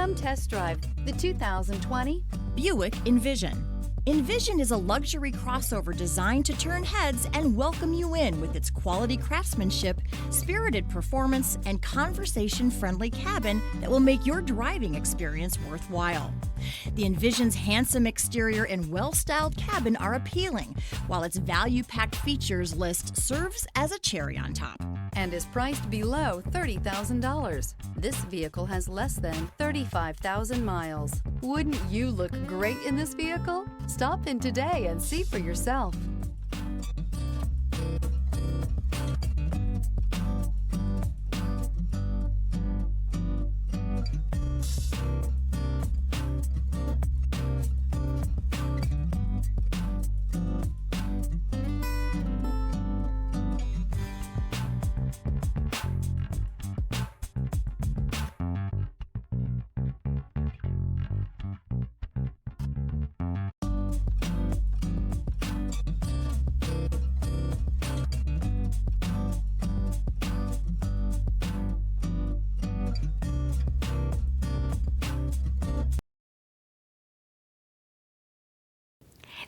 Come test drive the 2020 Buick Envision. Envision is a luxury crossover designed to turn heads and welcome you in with its quality craftsmanship, spirited performance, and conversation-friendly cabin that will make your driving experience worthwhile. The Envision's handsome exterior and well-styled cabin are appealing, while its value-packed features list serves as a cherry on top. and is priced below $30,000. This vehicle has less than 35,000 miles. Wouldn't you look great in this vehicle? Stop in today and see for yourself.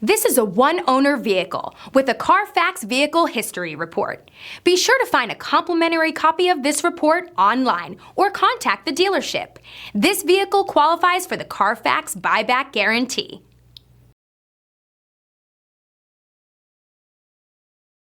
This is a one-owner vehicle with a Carfax Vehicle History Report. Be sure to find a complimentary copy of this report online or contact the dealership. This vehicle qualifies for the Carfax Buyback Guarantee.